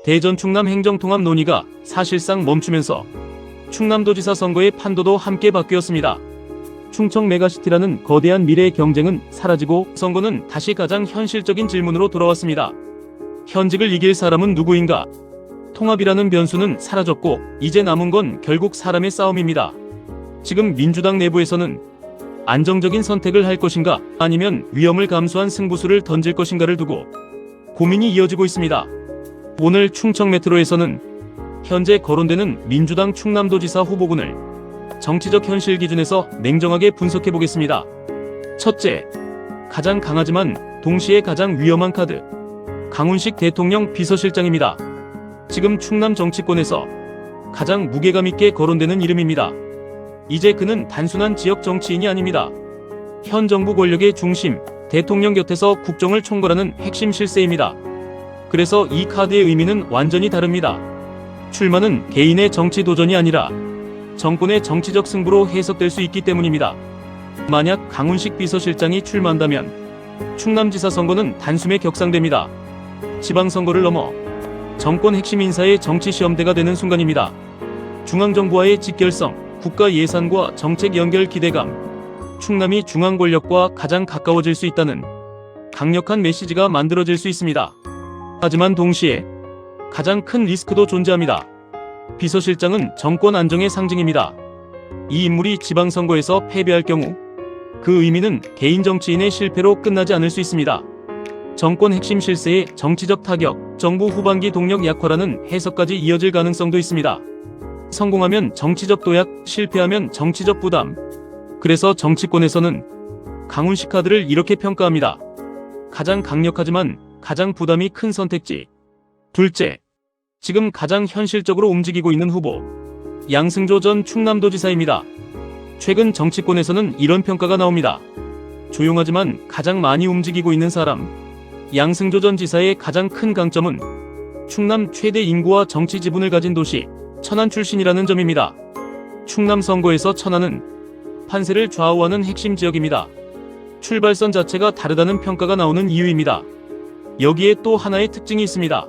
대전 충남 행정통합 논의가 사실상 멈추면서 충남도지사 선거의 판도도 함께 바뀌었습니다. 충청 메가시티라는 거대한 미래의 경쟁은 사라지고 선거는 다시 가장 현실적인 질문으로 돌아왔습니다. 현직을 이길 사람은 누구인가? 통합이라는 변수는 사라졌고 이제 남은 건 결국 사람의 싸움입니다. 지금 민주당 내부에서는 안정적인 선택을 할 것인가 아니면 위험을 감수한 승부수를 던질 것인가를 두고 고민이 이어지고 있습니다. 오늘 충청 메트로에서는 현재 거론되는 민주당 충남도지사 후보군을 정치적 현실 기준에서 냉정하게 분석해 보겠습니다. 첫째, 가장 강하지만 동시에 가장 위험한 카드. 강훈식 대통령 비서실장입니다. 지금 충남 정치권에서 가장 무게감 있게 거론되는 이름입니다. 이제 그는 단순한 지역 정치인이 아닙니다. 현 정부 권력의 중심, 대통령 곁에서 국정을 총괄하는 핵심 실세입니다. 그래서 이 카드의 의미는 완전히 다릅니다. 출마는 개인의 정치 도전이 아니라 정권의 정치적 승부로 해석될 수 있기 때문입니다. 만약 강훈식 비서실장이 출마한다면 충남지사 선거는 단숨에 격상됩니다. 지방선거를 넘어 정권 핵심 인사의 정치시험대가 되는 순간입니다. 중앙정부와의 직결성, 국가 예산과 정책 연결 기대감, 충남이 중앙 권력과 가장 가까워질 수 있다는 강력한 메시지가 만들어질 수 있습니다. 하지만 동시에 가장 큰 리스크도 존재합니다. 비서실장은 정권 안정의 상징입니다. 이 인물이 지방선거에서 패배할 경우 그 의미는 개인 정치인의 실패로 끝나지 않을 수 있습니다. 정권 핵심 실세의 정치적 타격, 정부 후반기 동력 약화라는 해석까지 이어질 가능성도 있습니다. 성공하면 정치적 도약, 실패하면 정치적 부담. 그래서 정치권에서는 강훈식 카드를 이렇게 평가합니다. 가장 강력하지만 가장 부담이 큰 선택지. 둘째, 지금 가장 현실적으로 움직이고 있는 후보. 양승조 전 충남도지사입니다. 최근 정치권에서는 이런 평가가 나옵니다. 조용하지만 가장 많이 움직이고 있는 사람. 양승조 전 지사의 가장 큰 강점은 충남 최대 인구와 정치 지분을 가진 도시 천안 출신이라는 점입니다. 충남 선거에서 천안은 판세를 좌우하는 핵심 지역입니다. 출발선 자체가 다르다는 평가가 나오는 이유입니다. 여기에 또 하나의 특징이 있습니다.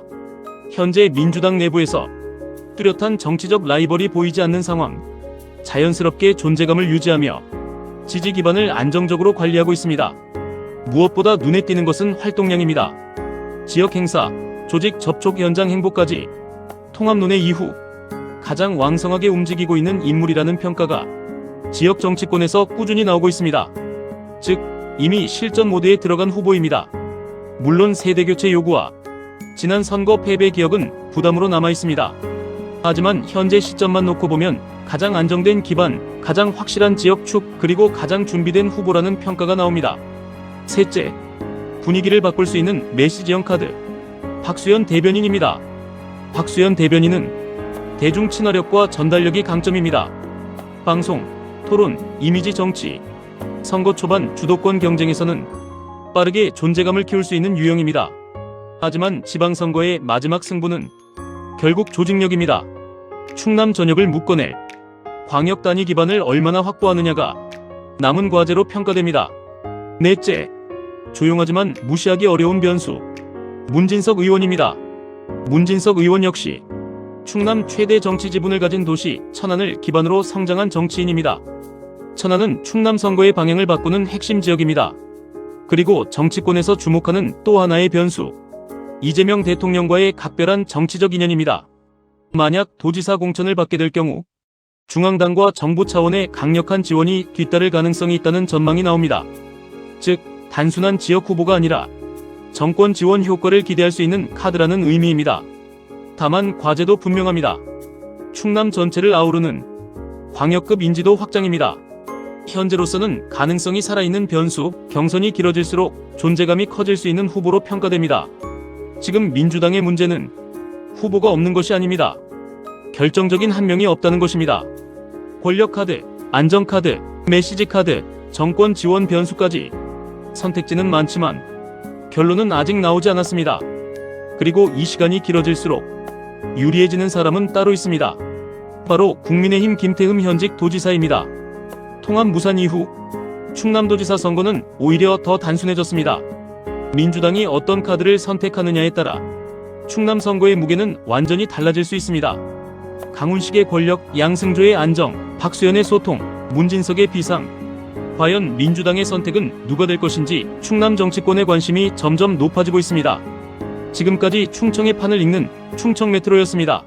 현재 민주당 내부에서 뚜렷한 정치적 라이벌이 보이지 않는 상황. 자연스럽게 존재감을 유지하며 지지 기반을 안정적으로 관리하고 있습니다. 무엇보다 눈에 띄는 것은 활동량입니다. 지역 행사, 조직 접촉 현장 행보까지 통합론의 이후 가장 왕성하게 움직이고 있는 인물이라는 평가가 지역 정치권에서 꾸준히 나오고 있습니다. 즉, 이미 실전 모드에 들어간 후보입니다. 물론 세대교체 요구와 지난 선거 패배 기억은 부담으로 남아 있습니다. 하지만 현재 시점만 놓고 보면 가장 안정된 기반, 가장 확실한 지역 축, 그리고 가장 준비된 후보라는 평가가 나옵니다. 셋째, 분위기를 바꿀 수 있는 메시지형 카드. 박수현 대변인입니다. 박수현 대변인은 대중 친화력과 전달력이 강점입니다. 방송, 토론, 이미지 정치, 선거 초반 주도권 경쟁에서는 빠르게 존재감을 키울 수 있는 유형입니다. 하지만 지방선거의 마지막 승부는 결국 조직력입니다. 충남 전역을 묶어낼 광역 단위 기반을 얼마나 확보하느냐가 남은 과제로 평가됩니다. 넷째, 조용하지만 무시하기 어려운 변수. 문진석 의원입니다. 문진석 의원 역시 충남 최대 정치 지분을 가진 도시 천안을 기반으로 성장한 정치인입니다. 천안은 충남 선거의 방향을 바꾸는 핵심 지역입니다. 그리고 정치권에서 주목하는 또 하나의 변수. 이재명 대통령과의 각별한 정치적 인연입니다. 만약 도지사 공천을 받게 될 경우 중앙당과 정부 차원의 강력한 지원이 뒤따를 가능성이 있다는 전망이 나옵니다. 즉, 단순한 지역 후보가 아니라 정권 지원 효과를 기대할 수 있는 카드라는 의미입니다. 다만 과제도 분명합니다. 충남 전체를 아우르는 광역급 인지도 확장입니다. 현재로서는 가능성이 살아있는 변수, 경선이 길어질수록 존재감이 커질 수 있는 후보로 평가됩니다. 지금 민주당의 문제는 후보가 없는 것이 아닙니다. 결정적인 한 명이 없다는 것입니다. 권력 카드, 안정 카드, 메시지 카드, 정권 지원 변수까지 선택지는 많지만 결론은 아직 나오지 않았습니다. 그리고 이 시간이 길어질수록 유리해지는 사람은 따로 있습니다. 바로 국민의힘 김태흠 현직 도지사입니다. 통합 무산 이후 충남도지사 선거는 오히려 더 단순해졌습니다. 민주당이 어떤 카드를 선택하느냐에 따라 충남 선거의 무게는 완전히 달라질 수 있습니다. 강훈식의 권력, 양승조의 안정, 박수현의 소통, 문진석의 비상. 과연 민주당의 선택은 누가 될 것인지 충남 정치권의 관심이 점점 높아지고 있습니다. 지금까지 충청의 판을 읽는 충청메트로였습니다.